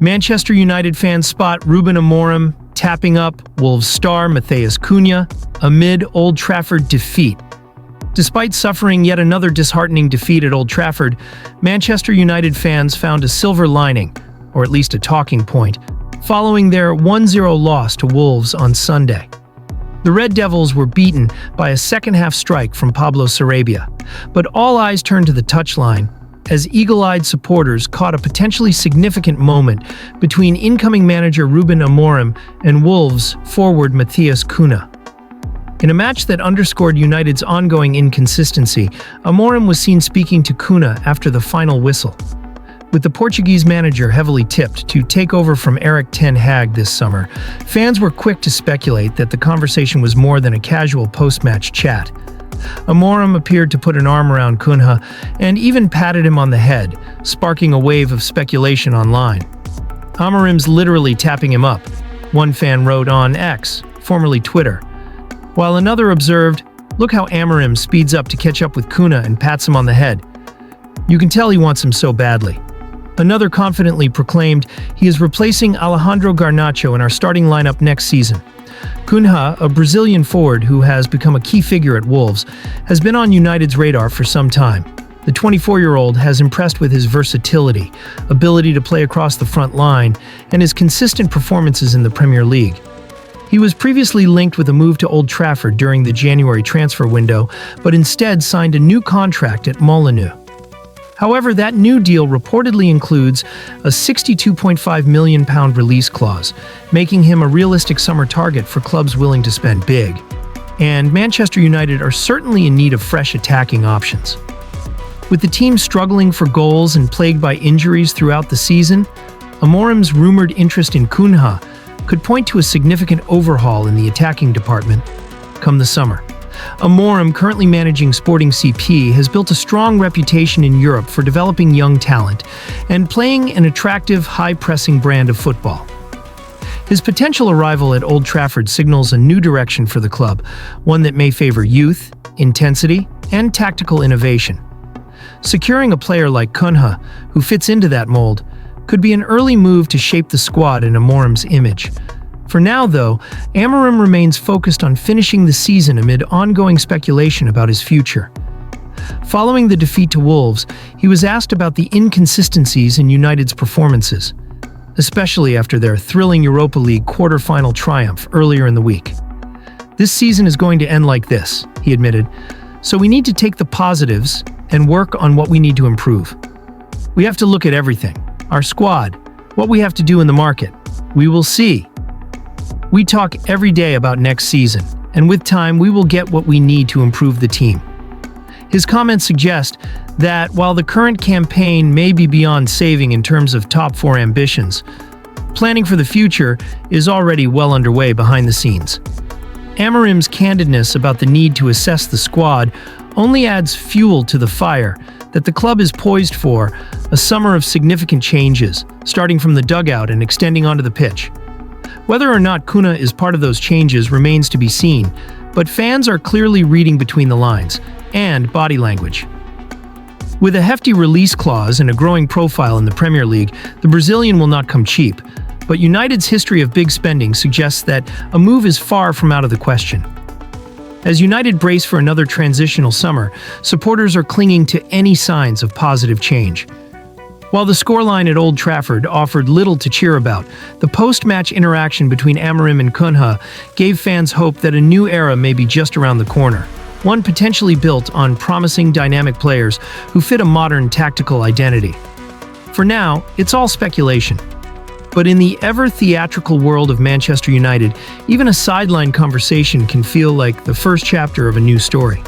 Manchester United fans spot Ruben Amorim tapping up Wolves star Matheus Cunha amid Old Trafford defeat. Despite suffering yet another disheartening defeat at Old Trafford, Manchester United fans found a silver lining, or at least a talking point, following their 1-0 loss to Wolves on Sunday. The Red Devils were beaten by a second-half strike from Pablo Sarabia, but all eyes turned to the touchline as eagle-eyed supporters caught a potentially significant moment between incoming manager Ruben Amorim and Wolves forward Matheus Cunha. In a match that underscored United's ongoing inconsistency, Amorim was seen speaking to Cunha after the final whistle. With the Portuguese manager heavily tipped to take over from Erik ten Hag this summer, fans were quick to speculate that the conversation was more than a casual post-match chat. Amorim appeared to put an arm around Cunha and even patted him on the head, sparking a wave of speculation online. "Amorim's literally tapping him up," one fan wrote on X, formerly Twitter, while another observed, "Look how Amorim speeds up to catch up with Cunha and pats him on the head. You can tell he wants him so badly." Another confidently proclaimed he is replacing Alejandro Garnacho in our starting lineup next season. Cunha, a Brazilian forward who has become a key figure at Wolves, has been on United's radar for some time. The 24-year-old has impressed with his versatility, ability to play across the front line, and his consistent performances in the Premier League. He was previously linked with a move to Old Trafford during the January transfer window, but instead signed a new contract at Molineux. However, that new deal reportedly includes a £62.5 million release clause, making him a realistic summer target for clubs willing to spend big. And Manchester United are certainly in need of fresh attacking options. With the team struggling for goals and plagued by injuries throughout the season, Amorim's rumored interest in Cunha could point to a significant overhaul in the attacking department come the summer. Amorim, currently managing Sporting CP, has built a strong reputation in Europe for developing young talent and playing an attractive, high-pressing brand of football. His potential arrival at Old Trafford signals a new direction for the club, one that may favor youth, intensity, and tactical innovation. Securing a player like Cunha, who fits into that mold, could be an early move to shape the squad in Amorim's image. For now, though, Amorim remains focused on finishing the season amid ongoing speculation about his future. Following the defeat to Wolves, he was asked about the inconsistencies in United's performances, especially after their thrilling Europa League quarter-final triumph earlier in the week. "This season is going to end like this," he admitted, "so we need to take the positives and work on what we need to improve. We have to look at everything, our squad, what we have to do in the market. We will see. We talk every day about next season, and with time we will get what we need to improve the team." His comments suggest that while the current campaign may be beyond saving in terms of top four ambitions, planning for the future is already well underway behind the scenes. Amorim's candidness about the need to assess the squad only adds fuel to the fire that the club is poised for a summer of significant changes, starting from the dugout and extending onto the pitch. Whether or not Cunha is part of those changes remains to be seen, but fans are clearly reading between the lines and body language. With a hefty release clause and a growing profile in the Premier League, the Brazilian will not come cheap, but United's history of big spending suggests that a move is far from out of the question. As United brace for another transitional summer, supporters are clinging to any signs of positive change. While the scoreline at Old Trafford offered little to cheer about, the post-match interaction between Amorim and Cunha gave fans hope that a new era may be just around the corner, one potentially built on promising dynamic players who fit a modern tactical identity. For now, it's all speculation. But in the ever-theatrical world of Manchester United, even a sideline conversation can feel like the first chapter of a new story.